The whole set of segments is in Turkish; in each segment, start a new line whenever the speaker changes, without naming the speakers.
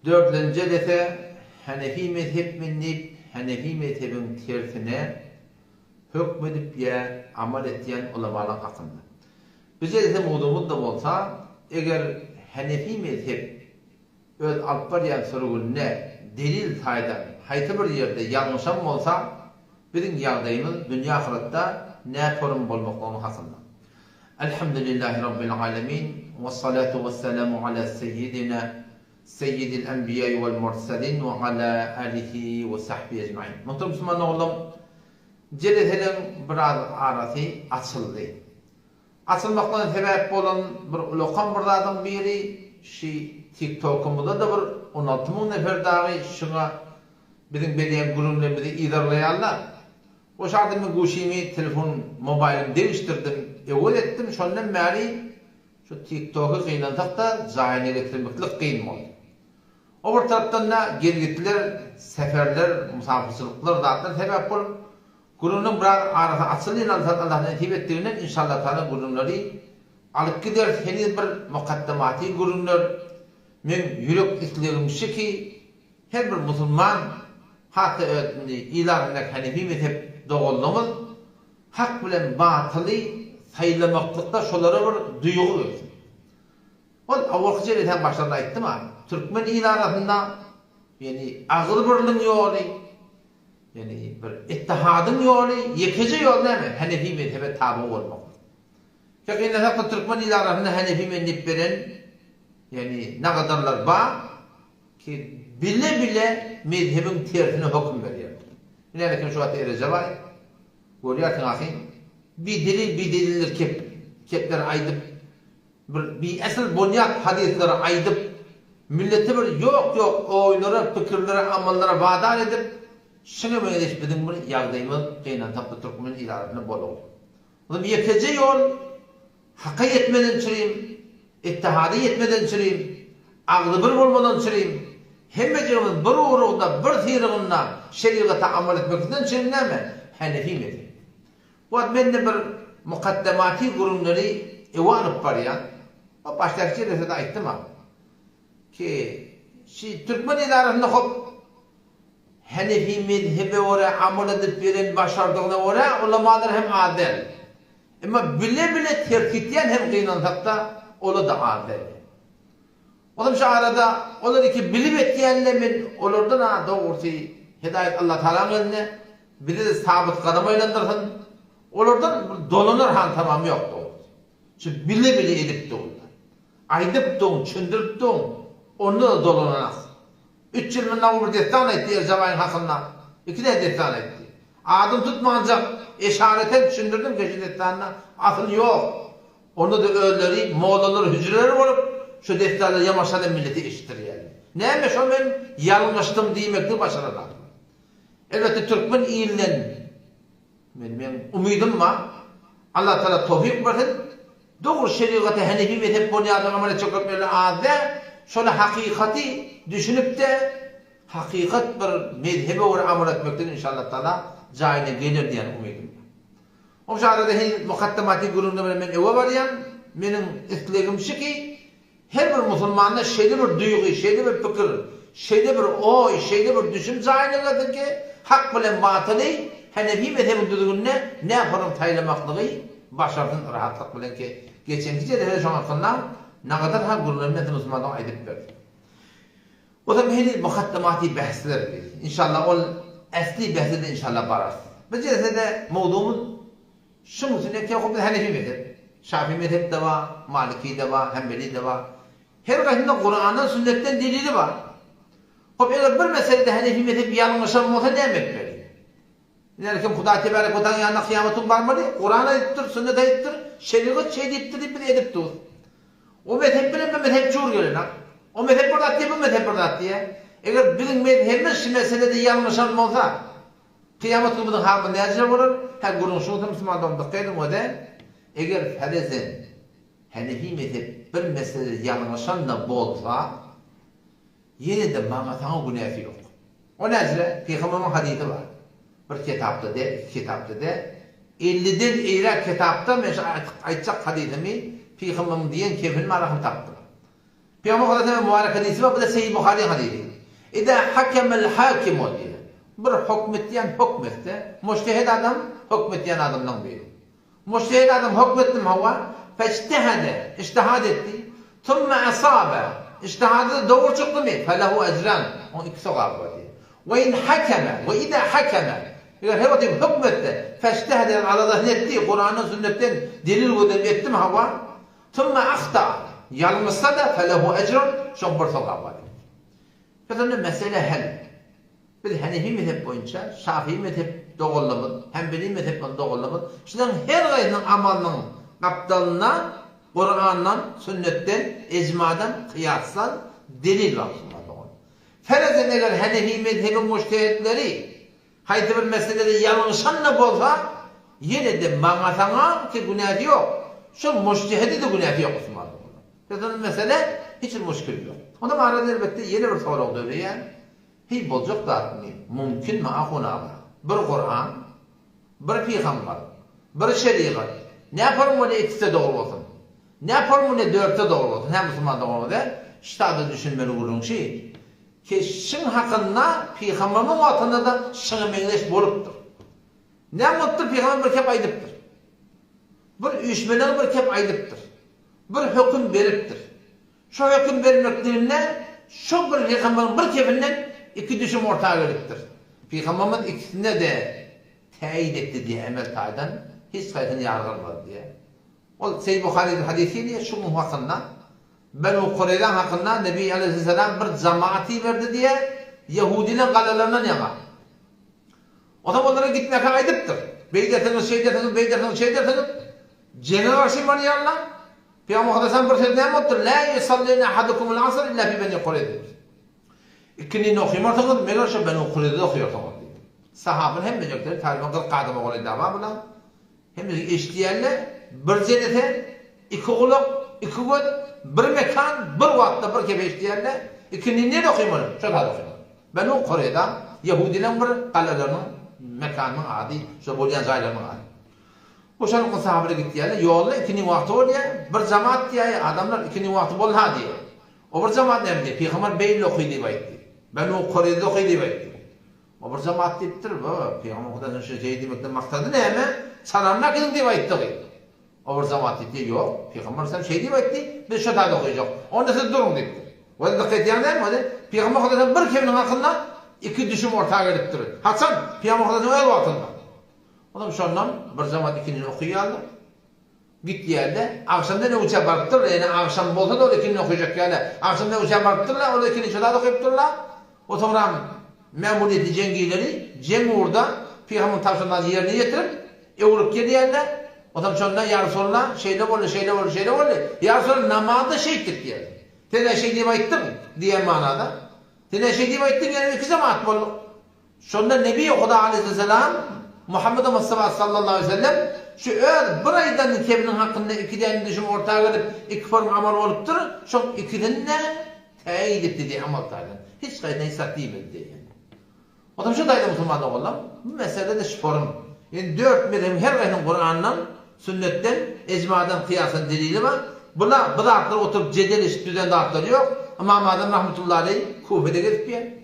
Dördüncü dese Hanefi mezhep minnip Hanefi mezhebin tersine hükmedip ya amal ettiyen ulamalar hakkında. Bize dese mevzumuz da olsa eğer Hanefi mezhep öz alıp barýan sorgunne delil saydan haýsy bir yerde yanlışam bolsa bizim ýagdaýymyz dünýä ahiretde ne form bolmaklygyny hakkında. Elhamdülillahi Rabbil alemin ve salatu ve selamu ala seyyidina seyyidil enbiya vel mursalin ve ala alihi ve sahbihi ecmaîn. Muhterem Müslüman oğlum, jelethelin biraz arasy açyldy. Açılmaktan sebep bolan bir ulaqan bir zadyň biri şi TikTok'umuzda da bir 16.000 nefer dagy şuna bizim belirli gurulmalarymyzy idarlaýarlar. O şartda men goşymy, telefon, mobilymy değiştirdim, ewel etdim, şondan bäri şu TikTok'u kıynatakda zahyny getirmeklik kıyın boldy. O bir tarapdan da gelgitler, seferler, musafirçilikler zatlar sebep bolup gurulmaň biraz arasy açylyň Allah'tan nasip etdiğinden inşallah taala gurulmaları alıp gider. Heni bir mukaddematy gurulmalar men ýürek islegimşi ki her bir musulman hatta ilanlar Hanefi mezhep doğulduğumuz hak bilen batılı saylamaklıkta şolara bir duygu versin. O awalki jeleden başlarda aýtdym ha. Türkmen ilarasında yani agyl birliň ýoly, yani bir ittihadyň ýoly, ýekece ýol näme? Hanefi mezhebe taby bolmak. Şeýle hakda Türkmen ilarasında Hanefi mezhep beren yani nagadarlar bar ki bile mezhebin tersine hüküm berýär. Nälekin şu wagtda erejek var. Görýärsiň ahy, bir deliller kepler aýdyp, bir asıl bunyat hadisleri aýdyp, milleti bir yok oýlara, pikirlere, amallara vadar edip, şunu meňeş bizim bir ýagdaýymyz gynantakda Türkmen ilaryny bolup. Onuň ýekece ýol hakka ýetmeden çürüm, ittihady ýetmeden çürüm, agly bir bolmadan çürüm. Hemmejimiz bir urugda, bir tiriginde şeriata amal etmekden çürüm näme? Hanefi mezhep. Bu mende bir mukaddematy gurulmaly ewanyp barýan. O başlangıçta da aýtdym ha. Ki şi Türkmen ilarasynda hop Hanefi mezhebe wara amal edip beren başardygyna wara ulamalar hem adil. Emma bile terkitýän hem gynantakda ola da adil. Olam şu arada olar iki bilip etdiýänler men olardan ha dogry hidayet Allah Taala'nın eline bile de sabit kadam aylandırsın. Olardan dolanır han tamamı yoktu. Şu bile edip doğdular. Aydıp doğun, çöndürüp doğun. Onu da dolanamaz. 3 yıl mından bir destan etti Erzabay'ın hakkında. 2 de destan etti. Adım tutmayacak eşareten çöndürdüm geçi destanına. Asıl yok. Onu da ölleri, moğlaları, hücreleri olup şu destanları yamaşadan milleti eşittir yani. Neymiş o ben yanılmıştım diyemektir başarılar. Elbette Türkmen iyilinden benim umudum var. Allah Teala tawfik versin. Doğru şeriatı Hanefi mezhep bunyadına amel çok etmeli ade. Şöyle hakikati düşünüp de hakikat bir mezhebe or amel etmekten inşallah Teala cayine gelir diyen umudum var. O şarada hen mukaddematy gurulmaly men ewe barýan, menin islegim şu ki her bir musulmanda şeýle bir duýgy, şeýle bir pikir, şeýle bir oý, şeýle bir düşün cayine gelir ki hak bilen batyly Hanefi mezhebinin düzgünne ne yaparım taylamaklığı başardın rahatlık bilen ki geçenki de şu hakkında ne kadar hak gurulmaly Müslümandan aýdyp berdi. O da mehli mukaddematy bahsler. İnşallah ol asli bahsede inşallah barar. Bu jerde mawdumuz şu musulmane ki Hanefi mezhep, Şafii mezhep de var, Maliki de var, Hanbeli de var. Her gaýtynda Kur'an'dan sünnetten delili var. Hop eger bir meselede Hanefi mezhep yanlışam bolsa demek berýär. Nälekin Huda tebarek ve taala ýanyna kıyamatyn barmady? Kur'an aýtdyr, sünnet aýtdyr, şeriat şey diýipdir diýip edip dur. O mezhep bilen mezhep jur gelen ha. O mezhep bir atdy, bu mezhep bir atdy. Eger bizim mezhebimiz şu meselede yanlışam bolsa, kıyamat günüň hamyny näçe bolar? Ha gurun şu Müslümandan da gaýdym wada. Eger ferezen Hanefi mezhep bir meselede yanlışam da bolsa, ýene de maňa taňa günäsi ýok. O näçe? Peýgamberimiň hadisi var. Bir kitapta da 50'den eýrek kitapta men aýtjak hadisimi Peýgamberim diýen kefil marahym tapdy. Peygamber Hazretleri mübarek hadisi var, bu da Sahih Buhari hadisi. İza hakemel hakimu diye. Bir hükmettiyen hükmette, mujtehid adam hükmettiyen adamdan biri. Mujtehid adam hükmettim hava, feçtehede, iştihad etti. Thumme asabe, iştihadı doğru çıktı mı? Felehu ecran. O iki sevabı var diye. Ve in hakeme, ve iza hakeme. Eğer her vakit hükmette, feçtehede alada netti, Kur'an'ın sünnetten delil ödem ettim hava. Thumme akhta, yanılmışsa da felehu ecran, şun bir sevabı var. Kadınlı mesele hel. Biz Hanefi mezhep boyunca Şafii mezhep doğrullamız, Hanbeli mezhep doğrullamız. Şundan her gayrının amalının kaptalına Kur'an'dan, sünnetten, ecmadan, kıyaslan delil var. Ferezen eğer Hanefi mezhebin mujtehitleri haydi bir meselede yanlışanla bolsa yine de bana sana ki günahı yok. Şu mujtehidi de günahı yok Osmanlı. Kadınlı mesele hiç müşkül yok. Ona mağarada elbette yeni bir soru oldu öyle yani. Hiç bolacak da mümkün mü ahuna bir Kur'an, bir peygamber, bir şeriat. Ne yapalım onu ikisi doğru olsun? Ne yapalım onu dörtte doğru olsun? Hem Müslüman doğru olsun. İşte düşünmeli olduğum şey. Ki şın hakkında peygamberin vatında da şını meyleş boluptur. Ne mutlu peygamber bir kep aydıptır. Bir üçmenen bir kep aydıptır. Bir hüküm veriptir. Şu hüküm vermeklerine şu bir peygamberin bir kefinden iki düşüm ortağa veriptir. Peygamberin ikisine de teyit etti diye emel taydan hiç kaytını yargılmadı diye. O Seyyid Bukhari'nin hadisiyle şu hakkında Benu Kureylan hakkında Nebi Aleyhisselam bir cemaati verdi diye Yahudi'nin kalelerinin yana. O da onlara gitmeye aydıptır. Beydetiniz, şey dersiniz. Cenab-ı Hak yanlar. Peygamber Hazretleri bir söz ne yaptır? La yusallina ahadukumul asr illa fi Beni Kureylan. İkinci okuyorsanız, meğer şu Beni Kureylan'da okuyorsanız. Sahabın hem mecekleri taliban kıl kadımı olay dava bulan. Hem de eşdiyenler bir cennete, iki kulak, iki gün, bir mekan, bir vakti bir kefe eşdiyenler. İkinci ne okuyorlar? Şöyle okuyorlar. Beni Kureylan, Yahudilerin bir kalelerinin, mekanının adı, şu bolayan zaylarının adı. O şarkı sahabıra gittiler, yolda ikinci vakti oluyor, bir cemaat diye adamlar ikinci vakti bol ha diye. O bir cemaat ne diye? Peygamber Beyli okuydu bayıttı. Ben o Kore'de okuydu bayıttı. O bir cemaat deyiptir, Peygamber Kudas'ın şey demekten maksadı ne hemen? Salanmak edin diye bayıttı. O bir cemaat deyipti, yok. Peygamber sen şey diye bayıttı, biz şu tadı okuyacak. Onda siz durun deyipti. O da dikkat ediyen değil mi? Peygamber Kudas'ın bir kevinin hakkında iki düşüm ortağa geliptir. Hasan, Peygamber Kudas'ın el vaktında. Adam şondan bir zaman ikini okuyaldı. Gitti yerde, akşamda ne uçağa barıptır, yani akşam bolsa da o ikini okuyacak yani. Akşamda ne uçağa barıptırlar, o da ikini şurada okuyuptırlar. O sonra memuriyeti cengileri, Cemur'da Peygamber'in tavşanları yerine getirip, Evropa geliyorlar. O zaman şondan yarı sonra şeyle oldu. Yarı sonra namazda şehitlik diye. Tene şey diye bayıttım diye manada. Tene şey diye bayıttım yani iki cemaat oldu. Şonda Nebi Okuda Aleyhisselam Muhammed Mustafa sallallahu aleyhi ve sellem şu bir aydan kevinin hakkında iki tane düşüm ortaya gelip iki form amal oluptur. Şu ikinin ne? Teyit etti diye amal taydan. Hiç kayıtına hissat değilmedi diye yani. O da şu dayda Müslüman'da olalım. Bu meselede de şüpherim. Yani dört mezhebin her gayrının Kur'an'dan, sünnetten, ecmadan, kıyasın delili var. Buna bıraklar oturup cedel eşit düzen dağıtları yok. İmam Adem rahmetullahi aleyh Kufe'de gelip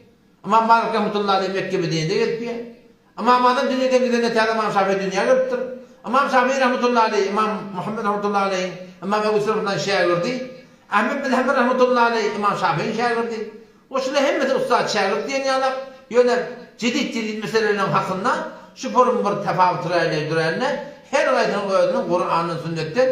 İmam Malik rahmetullahi aleyh Mekke Medine'de gelip İmam Adem dünyada gidene teyze İmam Şafii dünyaya geliptir. İmam Şafii rahmetullahi aleyh, İmam Muhammed rahmetullahi aleyh, İmam Ebu Sırf'dan şairdi. Ahmet bin Hanbel rahmetullahi aleyh, İmam Şafii'nin şairdi. O şöyle hemmeti ustad şair diyen yanar. Yöne ciddi meselelerin hakkında şu forum bir tefavütüyle edildirenler her gayrının öğretinin Kur'an'ın sünnetten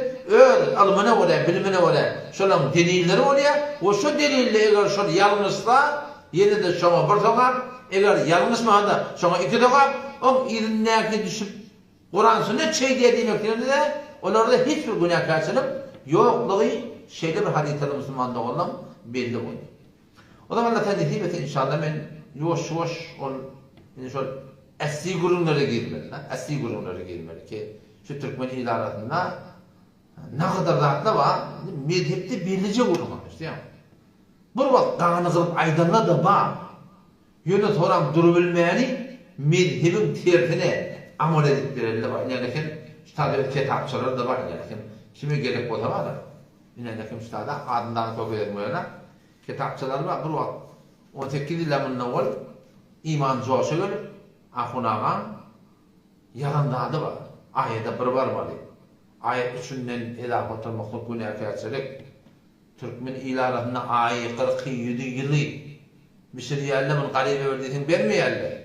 alımına oraya, bilimine oraya, şunun delilleri oraya, o şu delille eğer şu yanlışsa yine de şuna bir sokar, eğer yanlış mağada şuna iki sokar, o irinlerine düşüp Kur'an sünnet şey diye demeklerinde de onlarda hiçbir günah karşılık yokluğu şeyde bir hadisleri Müslüman'da olan belli oluyor. O zaman Allah tedhif etse inşallah ben yavaş yani şöyle asli gururlara girmeli ki şu Türkmen idaratında ne kadar rahatla var, medhepte bellice vurulmamış değil mi? Bir vakit dağını kılıp aydanla da var, yöne soran durubilmeyeni medhebin tertine amal edip verirler var. Yani şu tabi kitapçılar da var yani kime gerek olsa var da. İnedeki müstada adından çok edilmeyene kitapçılar var. Bir vakt 18 illamın avval iman coşu gelip ahunagan yarandadı var. Ayette bir var. Ayet üçünden edafat olmakta günahkarçılık. Türkmen ilaratına ayet 47 yılı Misir yerlemin garibe verdiğini vermeyenler.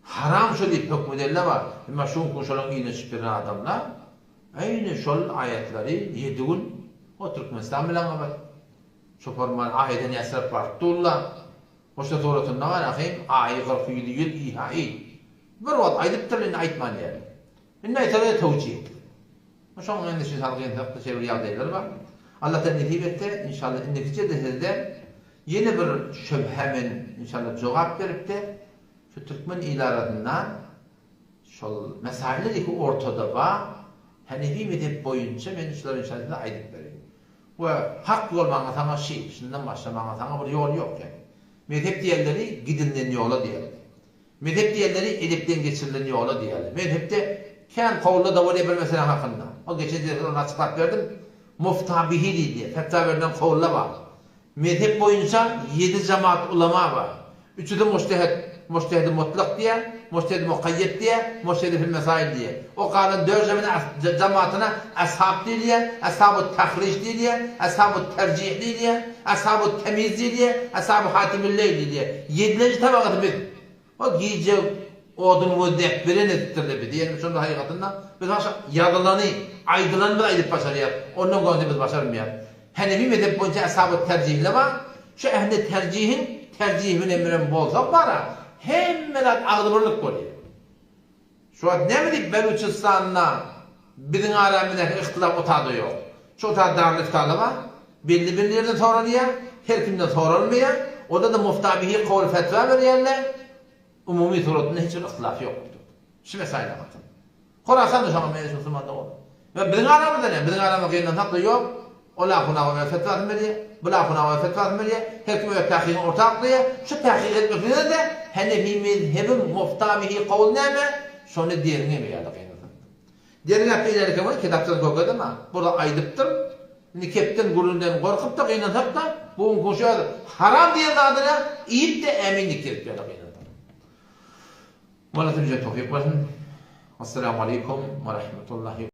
Haram şu deyip hükmederler var. Ama şun kuşalın iğne süpüren adamlar aynı şol ayetleri 7 gün o Türkmenistan bilen var. Şu formal ayetten esrep var. Tuğla. Hoşta doğrutunda var. Akıyım ayet 47 yıl ihai. Bir vat aydıptırlığını aytman yani. İnne ayetleri tevcih. Şun endişi salgın taptı çeviri yağdaylar var. Allah'tan netibe etti. İnşallah neticede de yeni bir şüphemin inşallah cevap verip de şu Türkmen ilaratından şu mesaileri ki ortada var. Hanefi mezhep boyunca men şular inşallah aydıp vereyim. Ve hak yol bana sana şey, şundan başlamana sana bir yol yok yani. Mezhep diğerleri gidilen yola diyelim. Mezhep diğerleri edipten geçirilen yola diyelim. Mezhepte kendi kavulda da böyle bir mesele hakkında. O geçen sefer ona açıklat verdim. Muftabihi diye. Fetva verilen kavulla var. Mezhep boyunca 7 cemaat ulema var. Üçü de mujtehid mutlak diye, mujtehid mukayyet diye, mujtehid fil mesail diye. O kalan 4 cemaatine ashab diye, ashab-ı tahric diye, ashab-ı tercih diye, ashab-ı temiz diye, ashab-ı hatimillah diye. 7. tabakatı bir. O giyecek odun bu dekbirin ettirdi diyelim şunun hakikatinden. Biz başka yadılanı, aydılanı da aydıp başarıyap. Onun konuda biz başarmayap. Hanefi mezhep boyunca ashab-ı tercihle var. Şu ehli tercihin emrin bolsa var. Hemen ağdırlık oluyor. Şu an ne bileyim Beluçistan'la bizim aramındaki ihtilaf otadı yok. Şu otadı darlık var. Belli yerden soruluyor. Her kimden sorulmuyor. Orada da muftabihi kavul fetva veriyorlar. Umumi surutunda hiç ihtilaf yok. Şu mesele bakın. Khorasan da şu an meclis Müslüman'da olur. Ve bizim aramızda ne? Bizim aramızda yeniden tatlı yok. Ola kuna ve fetva etmeli, bula kuna ve fetva etmeli, her kim ve tahkikin ortaklığı, şu tahkik etmekle de Hanefi mezhebin muftabihi kavul neyme, sonra diğerini mi yadık yani. Diğerini yaptı ilerike var, kitapçıda koydu ama burada aydıptır, nikepten, gurundan korkup da kıynatıp da, bu konuşuyor, haram diye adına, iyip de eminlik gelip yadık yani. Maalesef tevfik versin. Esselamu Aleyküm ve Rahmetullahi